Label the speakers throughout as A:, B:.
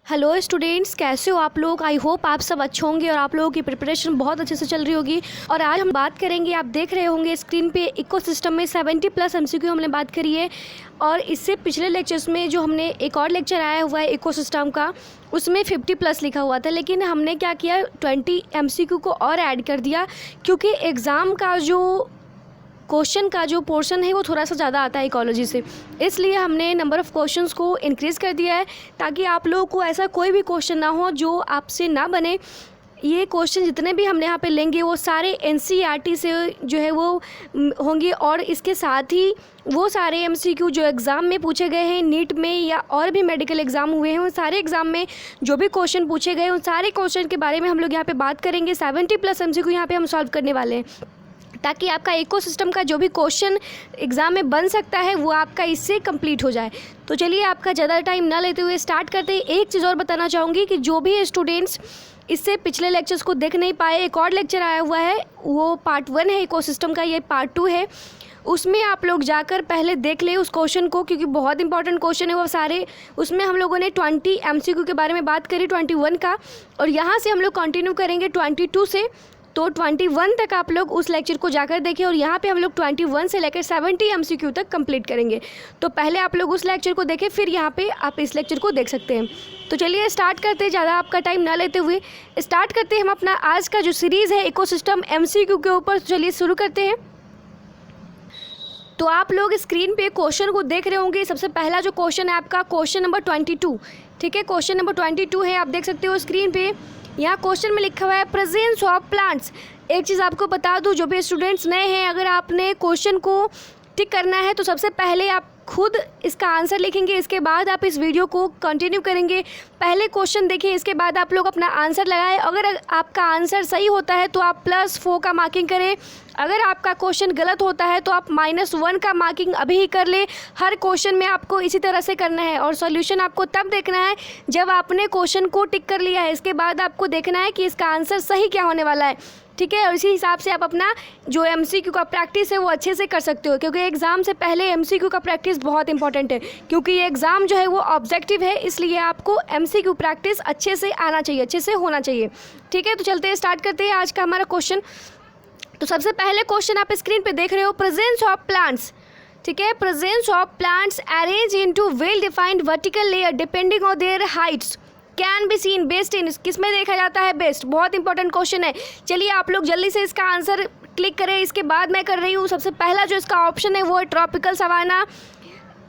A: Hello students, कैसे हो आप लोग। आई होप आप सब अच्छे होंगे और आप लोगों की प्रिपरेशन बहुत अच्छे से चल रही होगी। और आज हम बात करेंगे, आप देख रहे होंगे स्क्रीन पे इकोसिस्टम में 70+ MCQ हमने बात करी है। और इससे पिछले लेक्चर्स में जो हमने एक और लेक्चर आया हुआ है इकोसिस्टम का, उसमें 50+ लिखा हुआ था, लेकिन हमने क्या किया 20 MCQ को और ऐड कर दिया, क्योंकि एग्ज़ाम का जो क्वेश्चन का जो पोर्शन है वो थोड़ा सा ज़्यादा आता है इकोलॉजी से, इसलिए हमने नंबर ऑफ़ क्वेश्चंस को इंक्रीज़ कर दिया है, ताकि आप लोगों को ऐसा कोई भी क्वेश्चन ना हो जो आपसे ना बने। ये क्वेश्चन जितने भी हमने यहाँ पे लेंगे वो सारे NCERT से जो है वो होंगे, और इसके साथ ही वो सारे MCQ जो एग्ज़ाम में पूछे गए हैं, नीट में या और भी मेडिकल एग्ज़ाम हुए हैं, उन सारे एग्ज़ाम में जो भी क्वेश्चन पूछे गए उन सारे क्वेश्चन के बारे में हम लोग यहाँ पे बात करेंगे। 70+ MCQ यहाँ पे हम सॉल्व करने वाले हैं, ताकि आपका इकोसिस्टम का जो भी क्वेश्चन एग्ज़ाम में बन सकता है वो आपका इससे कंप्लीट हो जाए। तो चलिए आपका ज़्यादा टाइम ना लेते हुए स्टार्ट करते हैं। एक चीज़ और बताना चाहूँगी कि जो भी स्टूडेंट्स इससे पिछले लेक्चर्स को देख नहीं पाए, एक और लेक्चर आया हुआ है, वो पार्ट 1 है इकोसिस्टम का, ये पार्ट 2 है। उसमें आप लोग जाकर पहले देख ले उस क्वेश्चन को, क्योंकि बहुत इंपॉर्टेंट क्वेश्चन है वो सारे। उसमें हम लोगों ने 20 MCQ के बारे में बात करी, 21 का, और यहाँ से हम लोग कंटिन्यू करेंगे 22 से। तो 21 तक आप लोग उस लेक्चर को जाकर देखें, और यहाँ पे हम लोग 21 से लेकर 70 MCQ तक कंप्लीट करेंगे। तो पहले आप लोग उस लेक्चर को देखें, फिर यहाँ पे आप इस लेक्चर को देख सकते हैं। तो चलिए स्टार्ट करते हैं, ज़्यादा आपका टाइम ना लेते हुए स्टार्ट करते हैं हम अपना आज का जो सीरीज़ है इकोसिस्टम MCQ के ऊपर। चलिए शुरू करते हैं। तो आप लोग स्क्रीन पे क्वेश्चन को देख रहे होंगे। सबसे पहला जो क्वेश्चन है आपका क्वेश्चन नंबर 22, ठीक है, क्वेश्चन नंबर 22 है, आप देख सकते हो स्क्रीन पे। यहाँ क्वेश्चन में लिखा हुआ है प्रेजेंस ऑफ प्लांट्स। एक चीज़ आपको बता दूँ, जो भी स्टूडेंट्स नए हैं, अगर आपने क्वेश्चन को टिक करना है तो सबसे पहले आप खुद इसका आंसर लिखेंगे, इसके बाद आप इस वीडियो को कंटिन्यू करेंगे। पहले क्वेश्चन देखिए, इसके बाद आप लोग अपना आंसर लगाएं। अगर आपका आंसर सही होता है तो आप +4 का मार्किंग करें। अगर आपका क्वेश्चन गलत होता है तो आप -1 का मार्किंग अभी ही कर ले। हर क्वेश्चन में आपको इसी तरह से करना है, और सॉल्यूशन आपको तब देखना है जब आपने क्वेश्चन को टिक कर लिया है। इसके बाद आपको देखना है कि इसका आंसर सही क्या होने वाला है, ठीक है। और इसी हिसाब से आप अपना जो MCQ का प्रैक्टिस है वो अच्छे से कर सकते हो, क्योंकि एग्ज़ाम से पहले MCQ का प्रैक्टिस बहुत इंपॉर्टेंट है, क्योंकि ये एग्ज़ाम जो है वो ऑब्जेक्टिव है, इसलिए आपको MCQ प्रैक्टिस अच्छे से आना चाहिए, अच्छे से होना चाहिए, ठीक है। तो चलते हैं, स्टार्ट करते हैं आज का हमारा क्वेश्चन। तो सबसे पहले क्वेश्चन आप स्क्रीन पे देख रहे हो, प्रेजेंस ऑफ प्लांट्स, ठीक है। Presence of plants arrange into well defined vertical layer depending on their Heights can be seen best in. किस में देखा जाता है बेस्ट, बहुत इंपॉर्टेंट क्वेश्चन है। चलिए आप लोग जल्दी से इसका आंसर क्लिक करें, इसके बाद मैं कर रही हूँ। सबसे पहला जो इसका ऑप्शन है वो है tropical savanna,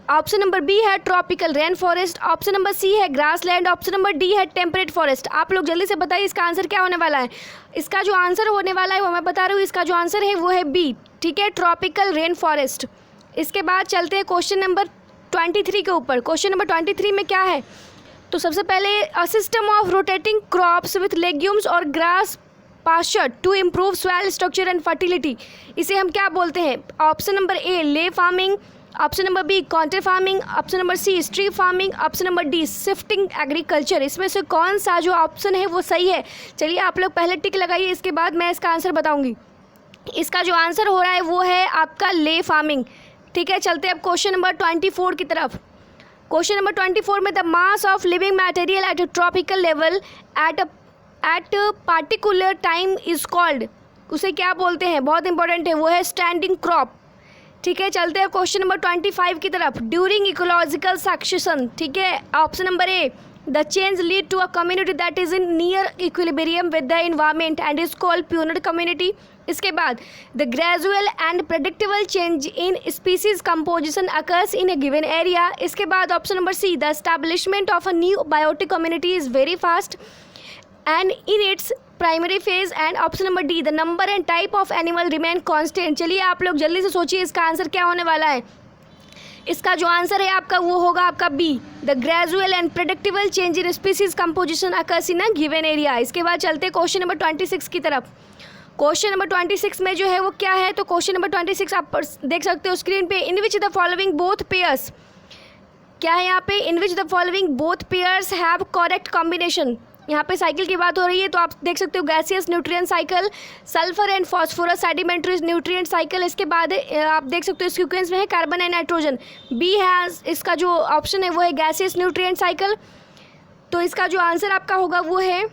A: option number B है tropical rain forest, option number C है ग्रासलैंड, ऑप्शन नंबर D है टेम्परेट फॉरेस्ट। आप लोग जल्दी से बताइए इसका आंसर क्या होने वाला है। इसका जो आंसर होने वाला है वो मैं बता रही हूँ, इसका जो आंसर है वो है B, ठीक है, ट्रॉपिकल रेन फॉरेस्ट। इसके बाद चलते हैं क्वेश्चन नंबर 23 के ऊपर। क्वेश्चन नंबर 23 में क्या है, तो सबसे पहले a system of rotating crops with legumes और grass pasture to improve soil structure and fertility, इसे हम क्या बोलते हैं। Option number A ley farming, option number B contour farming, option number C strip farming, option number D shifting agriculture. इसमें से कौन सा जो ऑप्शन है वो सही है। चलिए आप लोग पहले टिक लगाइए, इसके बाद मैं इसका आंसर बताऊंगी। इसका जो आंसर हो रहा है वो है आपका ले फार्मिंग, ठीक है। चलते अब क्वेश्चन नंबर 24 की तरफ। क्वेश्चन नंबर 24 में the mass of living material at tropical level eight particular time is called, उसे क्या बोलते हैं, बहुत इंपॉर्टेंट है, वो है स्टैंडिंग क्रॉप, ठीक है। चलते हैं क्वेश्चन नंबर 25 की तरफ। ड्यूरिंग इकोलॉजिकल सक्सेशन, ठीक है, option number A the change lead to a community that is in near equilibrium with the environment and is called pioneer community. इसके बाद the gradual and predictable change in species composition occurs in a given area. इसके बाद option number C the establishment of a new biotic community is very fast and in its primary phase, and option number D the number and type of animal remain constant. चलिए आप लोग जल्दी से सोचिए इसका answer क्या होने वाला है। इसका जो आंसर है आपका वो होगा आपका B the gradual and predictable change in species composition occurs in a given area. इसके बाद चलते क्वेश्चन नंबर 26 की तरफ। क्वेश्चन नंबर 26 में जो है वो क्या है, तो क्वेश्चन नंबर 26 आप देख सकते हो स्क्रीन पे। In which the following both pairs, क्या है यहाँ पे, in which the following both pairs have correct combination. यहाँ पे साइकिल की बात हो रही है, तो आप देख सकते हो gaseous nutrient cycle, sulphur and phosphorus sedimentary nutrient cycle. इसके बाद आप देख सकते हो सीक्वेंस में है कार्बन एंड नाइट्रोजन। B है इसका जो ऑप्शन है वो है गैसियस न्यूट्रिएंट साइकिल। तो इसका जो आंसर आपका होगा वो है,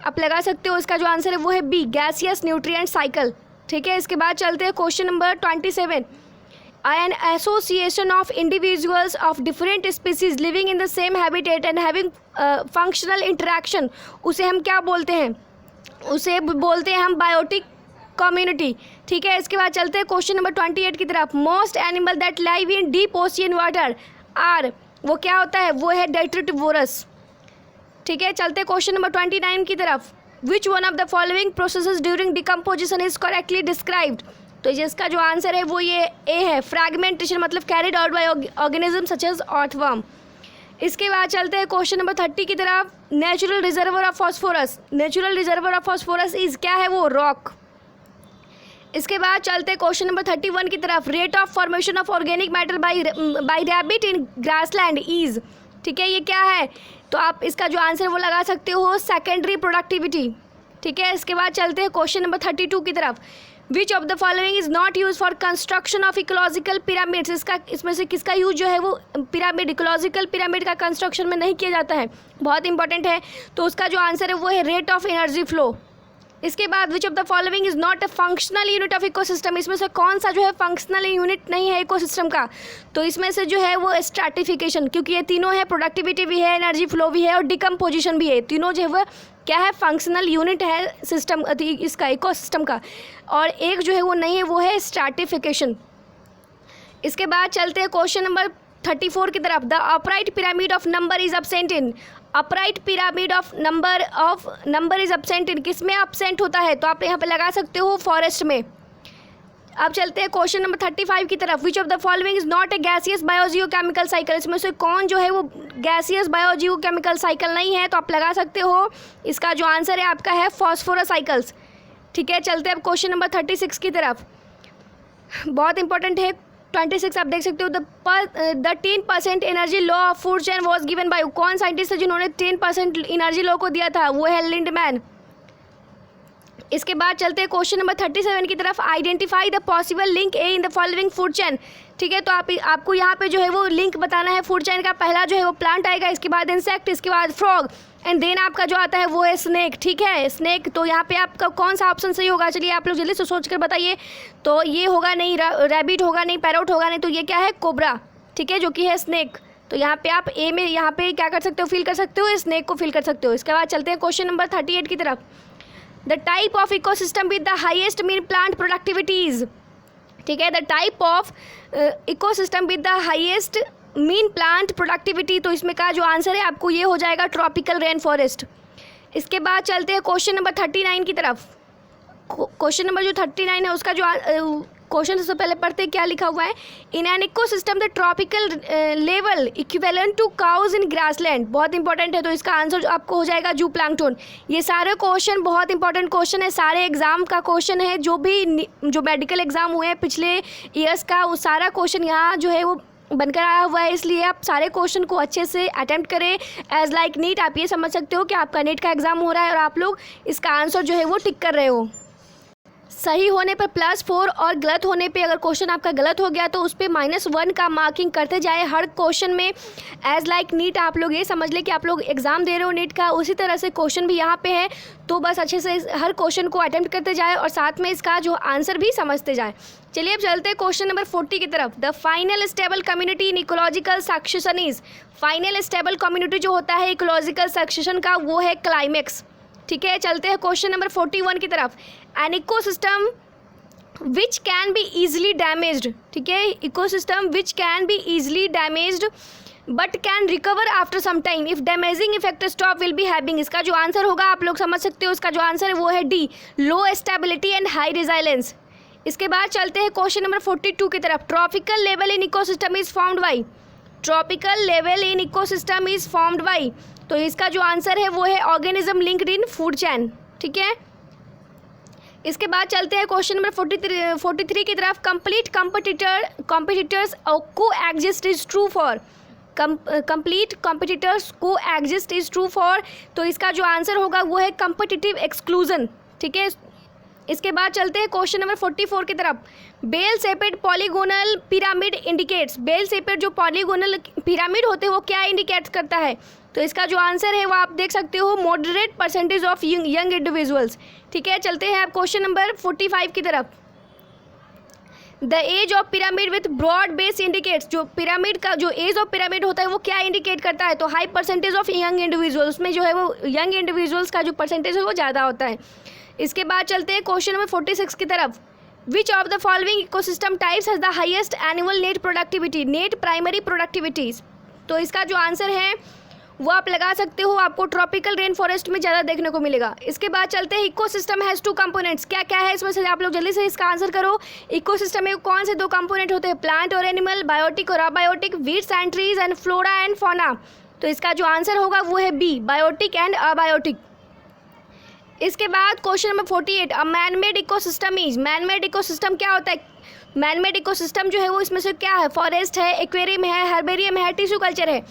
A: आप लगा सकते हो, इसका जो आंसर है वो है बी, गैसियस न्यूट्रिएंट साइकिल। ठीक है, इसके बाद चलते हैं question number 27। An association of individuals of different species living in the same habitat and having functional interaction, उसे हम क्या बोलते हैं? उसे बोलते हैं हम बायोटिक कम्युनिटी। ठीक है, इसके बाद चलते हैं क्वेश्चन नंबर 28 की तरफ। Most animal that live in deep ocean water are, वो क्या होता है? वो है डेट्रिटिवोरस। ठीक है, चलते हैं क्वेश्चन नंबर 29 की तरफ। Which one of the following processes during decomposition is correctly described, तो जिसका जो आंसर है वो ये ए है, फ्रैगमेंटेशन, मतलब carried out by organism such as earthworm. इसके बाद चलते हैं क्वेश्चन नंबर 30 की तरफ। Natural reservoir of phosphorus, natural reservoir of phosphorus is क्या है? वो रॉक। इसके बाद चलते हैं क्वेश्चन नंबर 31 की तरफ। Rate of formation of organic matter bye rabbit in grassland is, ठीक है, ये क्या है? तो आप इसका जो आंसर वो लगा सकते हो सेकेंडरी प्रोडक्टिविटी। ठीक है, इसके बाद चलते हैं क्वेश्चन नंबर 32 की तरफ। Which of the following is not use for construction of ecological pyramids, इसका इसमें से किसका यूज जो है वो पिरामिड, इकोलॉजिकल पिरामिड का कंस्ट्रक्शन में नहीं किया जाता है? बहुत इंपॉर्टेंट है, तो उसका जो आंसर है वो है रेट ऑफ एनर्जी फ्लो। इसके बाद विच of the following is not a functional unit of ecosystem, इसमें से कौन सा जो है फंक्शनल यूनिट नहीं है इकोसिस्टम का? तो इसमें से जो है वो स्ट्रैटिफिकेशन, क्योंकि ये तीनों है, प्रोडक्टिविटी भी है, एनर्जी फ्लो भी है और डिकम्पोजिशन भी है, तीनों जो है वो क्या है? फंक्शनल यूनिट है सिस्टम इसका, इकोसिस्टम का। और एक जो है वो नहीं है, वो है स्ट्रैटिफिकेशन। इसके बाद चलते हैं क्वेश्चन नंबर 34 की तरफ। The upright pyramid of number is absent in, upright pyramid of number is absent in, किस में एब्सेंट होता है? तो आप यहाँ पे लगा सकते हो फॉरेस्ट में। अब चलते हैं क्वेश्चन नंबर 35 की तरफ। Which of the following is not a gaseous biogeochemical cycle, इसमें से कौन जो है वो गैसियस बायोजियो केमिकल साइकिल नहीं है? तो आप लगा सकते हो, इसका जो आंसर है आपका है फॉस्फोरस साइकिल्स। ठीक है, चलते हैं अब क्वेश्चन नंबर 36 की तरफ। बहुत इंपॉर्टेंट है 26, आप देख सकते हो। The 10% energy law of food chain was given by, कौन साइंटिस्ट है जिन्होंने 10% एनर्जी लॉ को दिया था? वो है लिंडमैन। इसके बाद चलते हैं क्वेश्चन नंबर 37 की तरफ। Identify the possible link A in the following food chain. ठीक है, तो आपको यहाँ पे जो है वो लिंक बताना है फूड चेन का। पहला जो है वो प्लांट आएगा, इसके बाद इंसेक्ट, इसके बाद फ्रॉग एंड देन आपका जो आता है वो है स्नेक। ठीक है, स्नेक। तो यहाँ पे आपका कौन सा ऑप्शन सही होगा? चलिए आप लोग जल्दी से सोच कर बताइए। तो ये होगा नहीं, रैबिट होगा नहीं, पैरोट होगा नहीं, तो ये क्या है? कोबरा। ठीक है, जो कि है स्नेक। तो यहाँ पे आप ए में यहाँ पे क्या कर सकते हो? फील कर सकते हो, स्नेक को फील कर सकते हो। इसके बाद चलते हैं क्वेश्चन नंबर 38 की तरफ। The type of ecosystem with the highest mean plant productivities, ठीक है, the type of ecosystem with the highest mean plant productivity, तो इसमें का जो आंसर है आपको ये हो जाएगा ट्रॉपिकल रेन फॉरेस्ट। इसके बाद चलते हैं क्वेश्चन नंबर 39 की तरफ। क्वेश्चन नंबर जो 39 है उसका जो क्वेश्चन सबसे पहले पढ़ते क्या लिखा हुआ है? In an ecosystem the tropical level equivalent to cows in grassland, बहुत इंपॉर्टेंट है, तो इसका आंसर आपको हो जाएगा जू प्लैंकटन। ये सारे क्वेश्चन बहुत इंपॉर्टेंट क्वेश्चन है, सारे एग्जाम का क्वेश्चन है, जो मेडिकल एग्जाम हुए हैं पिछले ईयर्स का, वो सारा क्वेश्चन यहाँ जो है वो बनकर आया हुआ है। इसलिए आप सारे क्वेश्चन को अच्छे से अटेम्प्ट करें एज लाइक नीट। आप ये समझ सकते हो कि आपका नीट का एग्जाम हो रहा है और आप लोग इसका आंसर जो है वो टिक कर रहे हो। सही होने पर +4 और गलत होने पे अगर क्वेश्चन आपका गलत हो गया तो उस पर -1 का मार्किंग करते जाए हर क्वेश्चन में। एज लाइक नीट आप लोग ये समझ लें कि आप लोग एग्जाम दे रहे हो नीट का, उसी तरह से क्वेश्चन भी यहाँ पे है। तो बस अच्छे से हर क्वेश्चन को अटेम्प्ट करते जाए और साथ में इसका जो आंसर भी समझते जाए। चलिए अब चलते हैं क्वेश्चन नंबर 40 की तरफ। The final stable community in ecological succession is, final stable community जो होता है इकोलॉजिकल सक्सेशन का वो है क्लाइमेक्स। ठीक है, चलते हैं क्वेश्चन नंबर 41 की तरफ। An ecosystem which can be easily damaged, ठीक है, ecosystem which can be easily damaged but can recover after some time if damaging effect stop will be having, इसका जो आंसर होगा आप लोग समझ सकते हो, इसका जो आंसर है वो है D, low stability and high resilience. इसके बाद चलते हैं क्वेश्चन नंबर 42 की तरफ। Tropical level in ecosystem is formed by, tropical level in ecosystem is formed by, तो इसका जो आंसर है वो है organism linked in food chain. ठीक है, इसके बाद चलते हैं क्वेश्चन नंबर 43 की तरफ। कंप्लीट कॉम्पिटिटर्स को exist is true for, complete competitors को एग्जिस्ट इज ट्रू फॉर, तो इसका जो आंसर होगा वो है कॉम्पिटिटिव एक्सक्लूजन। ठीक है, इसके बाद चलते हैं क्वेश्चन नंबर 44 की तरफ। Bell shaped polygonal pyramid indicates, bell shaped जो पॉलीगोनल पिरामिड होते हैं वो क्या इंडिकेट करता है? तो इसका जो आंसर है वो आप देख सकते हो moderate percentage of young individuals. ठीक है, चलते हैं आप क्वेश्चन नंबर 45 की तरफ। The age of pyramid with broad base indicates, जो पिरामिड का जो एज ऑफ पिरामिड होता है वो क्या इंडिकेट करता है, तो high percentage of young individuals, में जो है वो यंग इंडिविजुअल्स का जो परसेंटेज है वो ज़्यादा होता है। इसके बाद चलते हैं क्वेश्चन नंबर 46 की तरफ। Which of the following ecosystem types has the highest annual net productivity, net primary productivities, तो इसका जो आंसर है वो आप लगा सकते हो, आपको ट्रॉपिकल रेन फॉरेस्ट में ज़्यादा देखने को मिलेगा। इसके बाद चलते हैं इकोसिस्टम हैज़ 2 कंपोनेंट्स, क्या क्या है इसमें से आप लोग जल्दी से इसका आंसर करो। इकोसिस्टम में कौन से 2 कंपोनेंट होते हैं, प्लांट और एनिमल, बायोटिक और abiotic, weeds and trees and flora and fauna, तो इसका जो आंसर होगा वो है बी, बायोटिक एंड अबायोटिक। इसके बाद question number 48, a man made ecosystem is, man made ecosystem क्या होता है, मैन मेड इकोसिस्टम जो है वो इसमें से क्या है, फॉरेस्ट है, एक्वेरियम है, हर्बेरियम है, टिश्यू कल्चर है,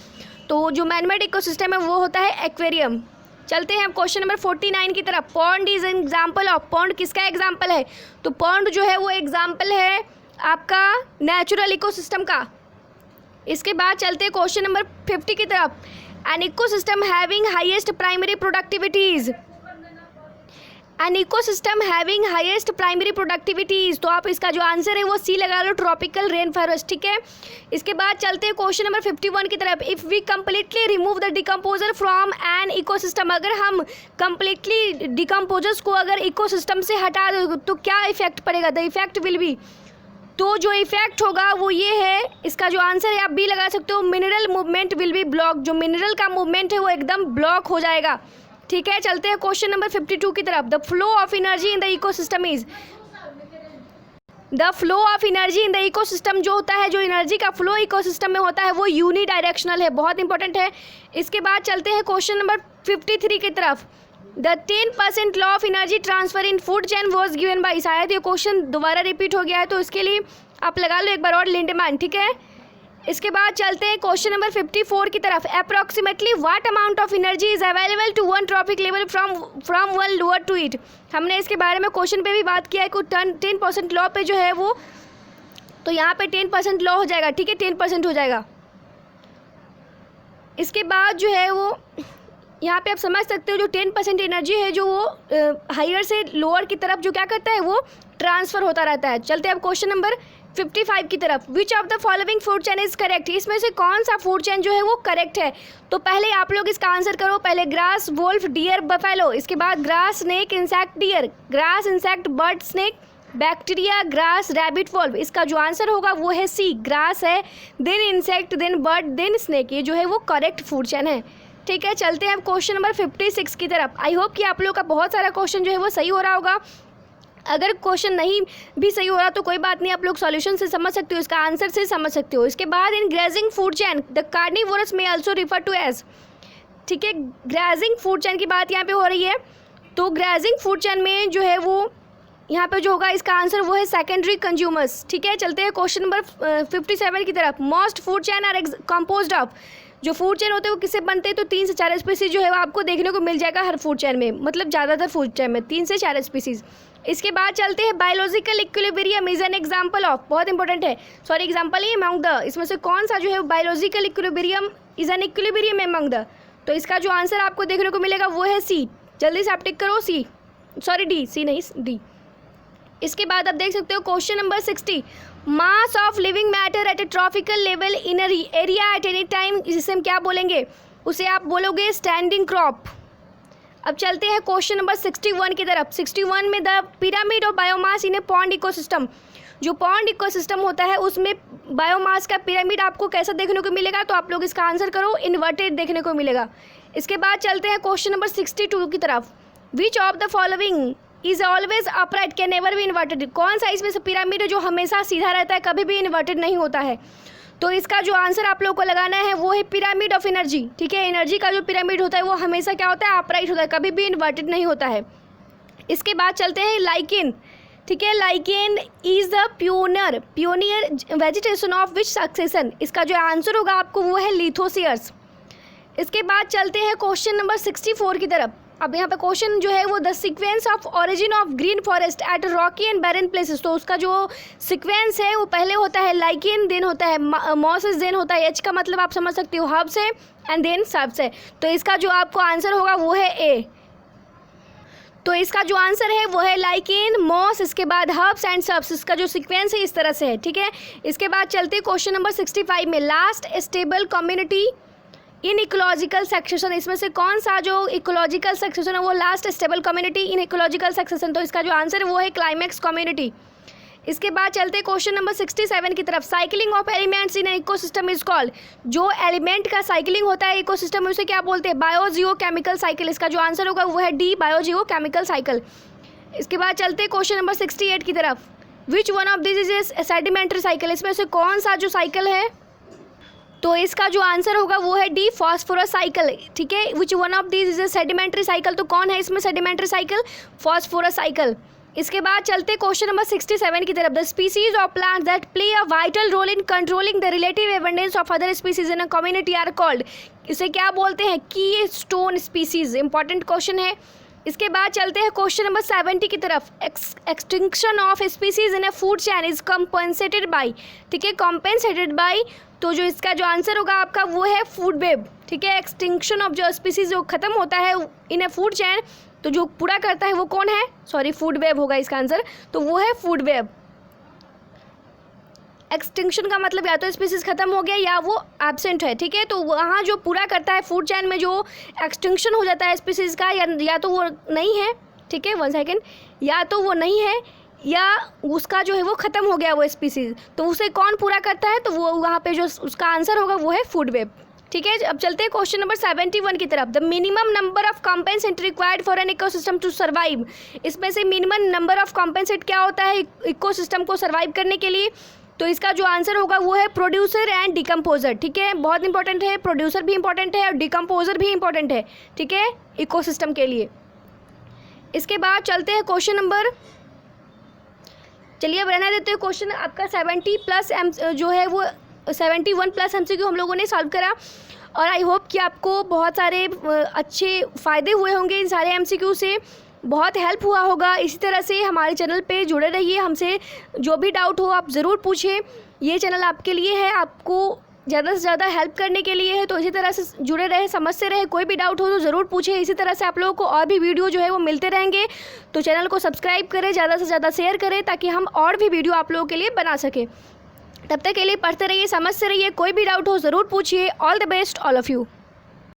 A: तो जो मैन मेड इकोसिस्टम है वो होता है एक्वेरियम। चलते हैं अब क्वेश्चन नंबर 49 की तरफ। Pond is an example of, pond किसका एग्जाम्पल है, तो पॉन्ड जो है वो एग्जाम्पल है आपका नेचुरल इकोसिस्टम का। इसके बाद चलते हैं क्वेश्चन नंबर 50 की तरफ। An ecosystem having highest primary productivities, an ecosystem having highest primary productivities, तो आप इसका जो आंसर है वो सी लगा लो, ट्रॉपिकल रेन फॉरेस्ट। ठीक है, इसके बाद चलते हैं क्वेश्चन नंबर 51 की तरफ। If we completely remove the decomposer from an ecosystem, अगर हम कंप्लीटली डिकम्पोजर्स को अगर इकोसिस्टम से हटा दो तो क्या इफेक्ट पड़ेगा, द इफेक्ट विल बी, तो जो इफेक्ट होगा वो ये है, इसका जो आंसर है आप भी लगा सकते हो, mineral movement will be block, जो मिनरल का मूवमेंट है वो एकदम ब्लॉक हो जाएगा। ठीक है, चलते हैं क्वेश्चन नंबर 52 की तरफ। The flow of energy in the ecosystem is, the flow of energy in the ecosystem जो होता है, जो एनर्जी का फ्लो इकोसिस्टम में होता है वो यूनिडायरेक्शनल है, बहुत इंपॉर्टेंट है। इसके बाद चलते हैं क्वेश्चन नंबर 53 की तरफ। The 10% law of energy transfer in food chain was given by, शायद ये क्वेश्चन दोबारा रिपीट हो गया है तो इसके लिए आप लगा लो एक बार और लिंडमैन। ठीक है, इसके बाद चलते हैं क्वेश्चन नंबर 54 की तरफ। Approximately what amount of energy is available to one trophic level from one lower to it, हमने इसके बारे में क्वेश्चन पे भी बात किया है कि 10% लॉ पे जो है वो, तो यहाँ पे 10% लॉ हो जाएगा। ठीक है, 10% हो जाएगा। इसके बाद जो है वो यहाँ पे आप समझ सकते हो जो 10% एनर्जी है जो वो हायर से लोअर की तरफ जो क्या करता है वो ट्रांसफ़र होता रहता है। चलते हैं अब क्वेश्चन नंबर 55 की तरफ। Which of the following food chain is correct, इसमें से कौन सा फूड चेन जो है वो करेक्ट है, तो पहले आप लोग इसका आंसर करो। पहले ग्रास, वोल्फ, डियर, बफेलो, इसके बाद grass, snake, insect, deer, grass, insect, bird, snake, bacteria, grass, rabbit, wolf, इसका जो आंसर होगा वो है सी, ग्रास है, then insect, then bird, then snake, ये जो है वो करेक्ट फूड चेन है। ठीक है, चलते हैं अब क्वेश्चन नंबर 56 की तरफ। आई होप कि आप लोग का बहुत सारा क्वेश्चन जो है वो सही हो रहा होगा। अगर क्वेश्चन नहीं भी सही हो रहा तो कोई बात नहीं, आप लोग सॉल्यूशन से समझ सकते हो, इसका आंसर से समझ सकते हो। इसके बाद in grazing food chain the carnivorous में आल्सो रिफर टू एज, ठीक है, ग्रेजिंग फूड चेन की बात यहाँ पे हो रही है, तो ग्रेजिंग फूड चेन में जो है वो यहाँ पे जो होगा इसका आंसर वो है सेकेंडरी कंज्यूमर्स। ठीक है, चलते हैं क्वेश्चन नंबर 57 की तरफ। Most food chain are composed of, जो फूड चेन होते हैं वो किससे बनते हैं, तो 3 से 4 स्पीसीज जो है वो आपको देखने को मिल जाएगा हर फूड चेन में, मतलब ज़्यादातर फूड चेन में 3 से 4 स्पीसीज। इसके बाद चलते हैं biological equilibrium is an example of, बहुत इंपॉर्टेंट है, sorry example he among the, इसमें से कौन सा जो है biological equilibrium is an equilibrium among the, तो इसका जो आंसर आपको देखने को मिलेगा वो है सी। जल्दी से आप टिक करो सी, सॉरी डी, सी नहीं डी। इसके बाद आप देख सकते हो question number 60, mass of living matter at A tropical level in area at any time, जिसे हम क्या बोलेंगे, उसे आप बोलोगे स्टैंडिंग क्रॉप। अब चलते हैं क्वेश्चन नंबर 61 की तरफ। 61 में the pyramid of biomass in A pond ecosystem, जो पॉन्ड इकोसिस्टम होता है उसमें बायोमास का पिरामिड आपको कैसा देखने को मिलेगा, तो आप लोग इसका आंसर करो, इन्वर्टेड देखने को मिलेगा। इसके बाद चलते हैं क्वेश्चन नंबर 62 की तरफ। Which of the following is always upright can never be inverted, कौन सा इसमें से पिरामिड है जो हमेशा सीधा रहता है, कभी भी इन्वर्टेड नहीं होता है, तो इसका जो आंसर आप लोग को लगाना है वो है पिरामिड ऑफ एनर्जी। ठीक है, एनर्जी का जो पिरामिड होता है वो हमेशा क्या होता है, अपराइट होता है, कभी भी इन्वर्टेड नहीं होता है। इसके बाद चलते हैं लाइकेन। ठीक है, lichen is the pioneer vegetation of which succession, इसका जो आंसर होगा आपको वो है लिथोसियर्स। इसके बाद चलते हैं क्वेश्चन नंबर 64 की तरफ। अब यहाँ पे क्वेश्चन जो है वो the sequence of origin of green forest at rocky and barren places, तो उसका जो सीक्वेंस है वो पहले होता है लाइकेन, देन होता है मॉसेस, देन होता है एच का मतलब आप समझ सकते हो हब से, एंड देन सर्व्स है। तो इसका जो आपको आंसर होगा वो है ए। तो इसका जो आंसर है वो है लाइकेन, मॉस, इसके बाद हर्ब्स एंड सर्ब्स। इसका जो सीक्वेंस है इस तरह से है, ठीक है। इसके बाद चलते क्वेश्चन नंबर 65 में, last stable community in ecological succession. इसमें से कौन सा जो इकोलॉजिकल सक्सेशन है वो last stable community in ecological succession. तो इसका जो आंसर है वो है क्लाइमैक्स कम्युनिटी। इसके बाद चलते क्वेश्चन नंबर 67 की तरफ। Cycling of elements in ecosystem is called. जो एलिमेंट का साइकिलिंग होता है इकोसिस्टम में उसे क्या बोलते हैं? Biogeochemical cycle. इसका जो आंसर होगा वो है डी, बायोजियोकेमिकल साइकिल। इसके बाद चलते क्वेश्चन नंबर 68 की तरफ। Which one of this is a sedimentary cycle. इसमें से कौन सा जो साइकिल है, तो इसका जो आंसर होगा वो है डी, फॉस्फोरस साइकिल, ठीक है। Which one of this is a sedimentary cycle. तो कौन है इसमें सेडिमेंट्री साइकिल? Phosphorus cycle. इसके बाद चलते क्वेश्चन नंबर 67 की तरफ। The species of plants that play a vital role in controlling the relative abundance of other species in a community are called. इसे क्या बोलते हैं? की स्टोन स्पीसीज। इंपॉर्टेंट क्वेश्चन है। इसके बाद चलते हैं क्वेश्चन नंबर 70 की तरफ। Extinction of species in a food chain is compensated by, ठीक है, कॉम्पेंसेटेड बाई। तो जो इसका जो आंसर होगा आपका वो है फूड वेब, ठीक है। एक्सटिंक्शन ऑफ जो स्पीसीज जो खत्म होता है इन अ फूड चेन, तो जो पूरा करता है वो कौन है? सॉरी, फूड वेब होगा इसका आंसर, तो वो है फूड वेब। एक्सटिंक्शन का मतलब या तो स्पीसीज खत्म हो गया या वो एब्सेंट है, ठीक है। तो वहाँ जो पूरा करता है फूड चेन में जो एक्सटिंक्शन हो जाता है स्पीसीज का, या तो वो नहीं है, ठीक है, 1 सेकेंड, या तो वो नहीं है या उसका जो है वो ख़त्म हो गया वो स्पीसीज, तो उसे कौन पूरा करता है? तो वो वहाँ पे जो उसका आंसर होगा वो है फूड वेब, ठीक है। अब चलते हैं क्वेश्चन नंबर 71 की तरफ। The minimum number of compensate required for an ecosystem to survive. इसमें से मिनिमम नंबर ऑफ कॉम्पेंसेट क्या होता है इकोसिस्टम को सर्वाइव करने के लिए? तो इसका जो आंसर होगा वो है प्रोड्यूसर एंड डिकम्पोजर, ठीक है। बहुत इंपॉर्टेंट है, प्रोड्यूसर भी इंपॉर्टेंट है और डिकम्पोजर भी इंपॉर्टेंट है, ठीक है, इकोसिस्टम के लिए। इसके बाद चलते हैं क्वेश्चन नंबर, चलिए अब रहना देते हैं क्वेश्चन आपका 70 प्लस एम जो है वो 71 प्लस MCQ हम लोगों ने सॉल्व करा, और आई होप कि आपको बहुत सारे अच्छे फ़ायदे हुए होंगे इन सारे MCQ से, बहुत हेल्प हुआ होगा। इसी तरह से हमारे चैनल पे जुड़े रहिए, हमसे जो भी डाउट हो आप ज़रूर पूछें। ये चैनल आपके लिए है, आपको ज़्यादा से ज़्यादा हेल्प करने के लिए है, तो इसी तरह से जुड़े रहे, समझते रहे। कोई भी डाउट हो तो ज़रूर पूछें। इसी तरह से आप लोगों को और भी वीडियो जो है वो मिलते रहेंगे, तो चैनल को सब्सक्राइब करें, ज़्यादा से ज़्यादा शेयर करें, ताकि हम और भी वीडियो आप लोगों के लिए बना सकें। तब तक के लिए पढ़ते रहिए, समझते रहिए। कोई भी डाउट हो ज़रूर पूछिए। All the best all of you.